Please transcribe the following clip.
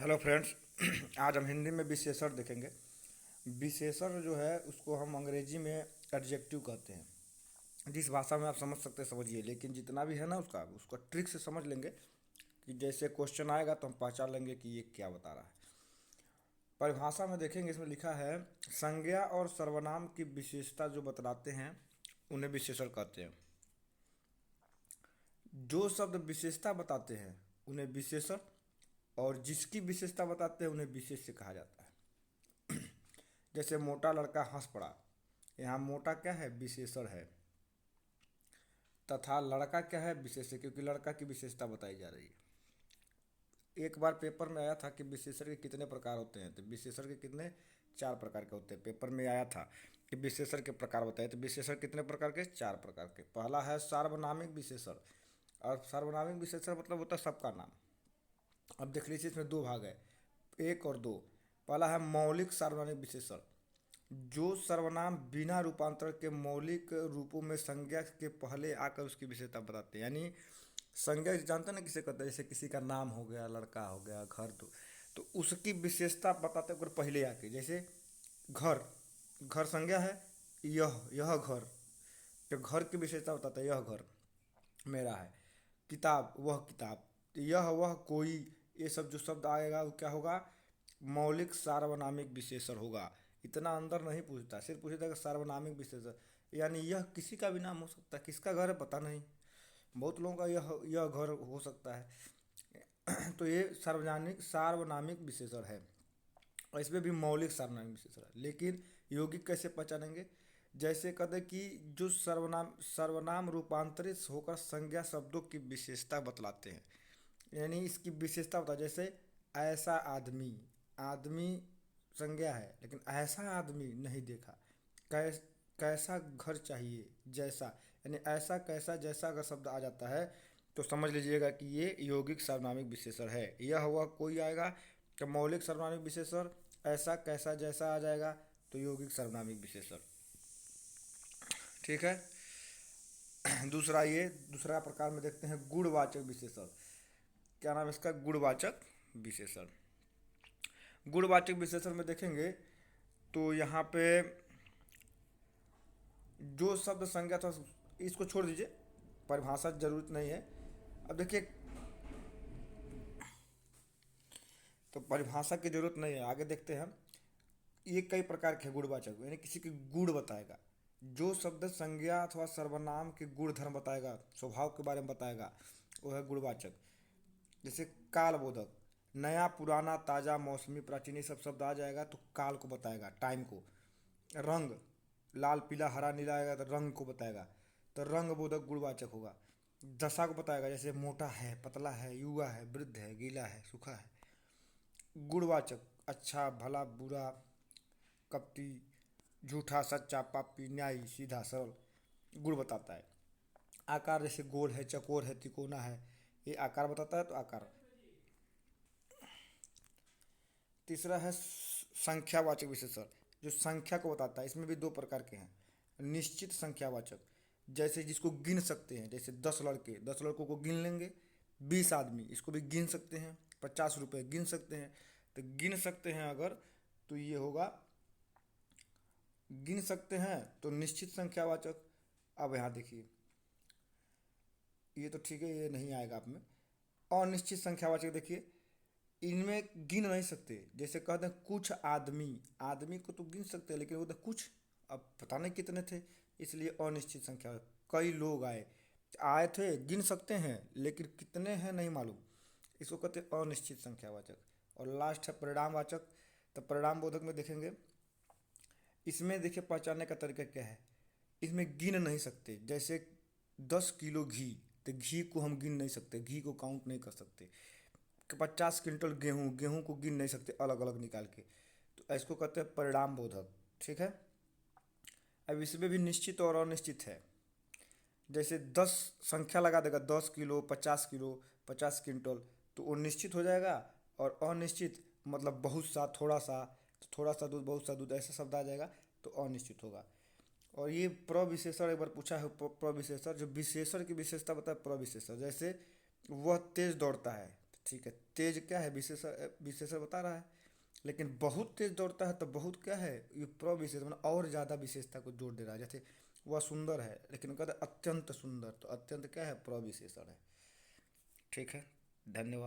Hello friends. आज हम हिंदी में विशेषण देखेंगे। विशेषण जो है उसको हम अंग्रेजी में एडजेक्टिव कहते हैं। जिस भाषा में आप समझ सकते हैं समझिए, लेकिन जितना भी है ना उसका उसका ट्रिक से समझ लेंगे कि जैसे क्वेश्चन आएगा तो हम पहचान लेंगे कि ये क्या बता रहा है। परिभाषा में देखेंगे, इसमें लिखा है संज्ञा और सर्वनाम की विशेषता जो बतलाते हैं उन्हें विशेषण कहते हैं। जो शब्द विशेषता बताते हैं उन्हें विशेषण, और जिसकी विशेषता बताते हैं उन्हें विशेष्य कहा जाता है। जैसे मोटा लड़का हंस पड़ा, यहाँ मोटा क्या है? विशेषण है। तथा लड़का क्या है? विशेष्य, क्योंकि लड़का की विशेषता बताई जा रही है। एक बार पेपर में आया था कि विशेषण के कितने प्रकार होते हैं, तो विशेषण के कितने? 4 प्रकार के होते हैं। पेपर में आया था कि विशेषण के प्रकार बताए, तो विशेषण कितने प्रकार के? 4 प्रकार के। पहला है सार्वनामिक विशेषण, और सार्वनामिक विशेषण मतलब होता है सबका नाम। अब देख लीजिए, इसमें 2 भाग है, 1 और 2। पहला है मौलिक सार्वनामिक विशेषण, जो सर्वनाम बिना रूपांतरण के मौलिक रूपों में संज्ञा के पहले आकर उसकी विशेषता बताते हैं। यानी संज्ञा जानते हैं ना किसे कहते हैं? जैसे किसी का नाम हो गया, लड़का हो गया, घर, तो उसकी विशेषता बताते हैं पहले आके। जैसे घर, घर संज्ञा है। यह घर, तो घर की विशेषता बताता है, यह घर मेरा है। किताब, वह किताब, तो यह वह कोई, ये सब जो शब्द आएगा वो क्या होगा? मौलिक सार्वनामिक विशेषण होगा। इतना अंदर नहीं पूछता, सिर्फ पूछता है कि सार्वनामिक विशेषण। यानी यह किसी का भी नाम हो सकता है, किसका घर है पता नहीं, बहुत लोगों का यह घर हो सकता है। तो ये सार्वजनिक सार्वनामिक विशेषण है, और इसमें भी मौलिक सार्वनामिक विशेषण है। लेकिन यौगिक कैसे पहचानेंगे? जैसे कहते कि जो सर्वनाम सर्वनाम रूपांतरित होकर संज्ञा शब्दों की विशेषता बतलाते हैं। यानी इसकी विशेषता बता, जैसे ऐसा आदमी, आदमी संज्ञा है लेकिन ऐसा आदमी नहीं देखा। कैस कैसा घर चाहिए, जैसा, यानी ऐसा, कैसा, जैसा अगर शब्द आ जाता है तो समझ लीजिएगा कि ये यौगिक सर्वनामिक विशेषण है। यह हुआ कोई आएगा तो मौलिक सर्वनामिक विशेषण, ऐसा, कैसा, जैसा आ जाएगा तो यौगिक सर्वनामिक विशेषण। ठीक है। दूसरा, ये दूसरा प्रकार में देखते हैं गुणवाचक विशेषण। क्या नाम है इसका? गुणवाचक विशेषण। गुणवाचक विशेषण में देखेंगे तो यहाँ पे जो शब्द संज्ञा था, इसको छोड़ दीजिए, परिभाषा जरूरत नहीं है। अब देखिए, तो परिभाषा की जरूरत नहीं है, आगे देखते हैं हम। ये कई प्रकार के गुणवाचक, यानी किसी के गुण बताएगा। जो शब्द संज्ञा अथवा सर्वनाम के गुण धर्म बताएगा, स्वभाव के बारे में बताएगा, वो है गुणवाचक। जैसे कालबोधक, नया, पुराना, ताज़ा, मौसमी, प्राचीन, ये सब शब्द आ जाएगा तो काल को बताएगा, टाइम को। रंग, लाल, पीला, हरा, नीला आएगा तो रंग को बताएगा, तो रंग बोधक गुणवाचक होगा। दशा को बताएगा, जैसे मोटा है, पतला है, युवा है, वृद्ध है, गीला है, सूखा है। गुणवाचक, अच्छा, भला, बुरा, कपटी, झूठा, सच्चा, पापी, न्यायी, सीधा, सरल, गुण बताता है। आकार, जैसे गोल है, चकोर है, तिकोना है, ये आकार बताता है तो आकार। तीसरा है संख्यावाचक विशेषण, जो संख्या को बताता है। इसमें भी 2 प्रकार के हैं। निश्चित संख्यावाचक, जैसे जिसको गिन सकते हैं, जैसे 10 लड़के, 10 लड़कों को गिन लेंगे। 20 आदमी, इसको भी गिन सकते हैं। 50 रुपये गिन सकते हैं। तो गिन सकते हैं अगर, तो ये होगा, गिन सकते हैं तो निश्चित संख्यावाचक। अब यहाँ देखिए, ये तो ठीक है, ये नहीं आएगा आप में। अनिश्चित संख्यावाचक देखिए, इनमें गिन नहीं सकते। जैसे कहते हैं कुछ आदमी, आदमी को तो गिन सकते हैं लेकिन वो तो कुछ, अब पता नहीं कितने थे, इसलिए अनिश्चित संख्या। कई लोग आए, आए थे, गिन सकते हैं लेकिन कितने हैं नहीं मालूम, इसको कहते हैं अनिश्चित संख्यावाचक। और लास्ट है परिणामवाचक। तो परिणाम बोधक में देखेंगे, इसमें देखिए पहचानने का तरीका क्या है। इसमें गिन नहीं सकते, जैसे 10 किलो घी, तो घी को हम गिन नहीं सकते, घी को काउंट नहीं कर सकते। 50 क्विंटल गेहूँ, गेहूँ को गिन नहीं सकते अलग अलग निकाल के, तो इसको कहते हैं परिणाम बोधक। ठीक है। अब इसमें भी निश्चित और अनिश्चित है। जैसे 10 संख्या लगा देगा, 10 किलो, 50 किलो, 50 क्विंटल, तो वो निश्चित हो जाएगा। और अनिश्चित मतलब बहुत सा, थोड़ा सा, तो थोड़ा सा दूध, बहुत सा दूध, ऐसा शब्द आ जाएगा तो अनिश्चित होगा। और ये प्रविशेषण एक बार पूछा है, प्रविशेषण जो विशेषण की विशेषता बताए, प्रविशेषण। जैसे वह तेज दौड़ता है, ठीक है, तेज क्या है, विशेषण बता रहा है। लेकिन बहुत तेज दौड़ता है तो बहुत क्या है, ये प्रविशेषण मतलब और ज़्यादा विशेषता को जोड़ दे रहा है। जैसे वह सुंदर है, लेकिन वो कहता है अत्यंत सुंदर, तो अत्यंत क्या है, प्रविशेषण है। ठीक है, धन्यवाद।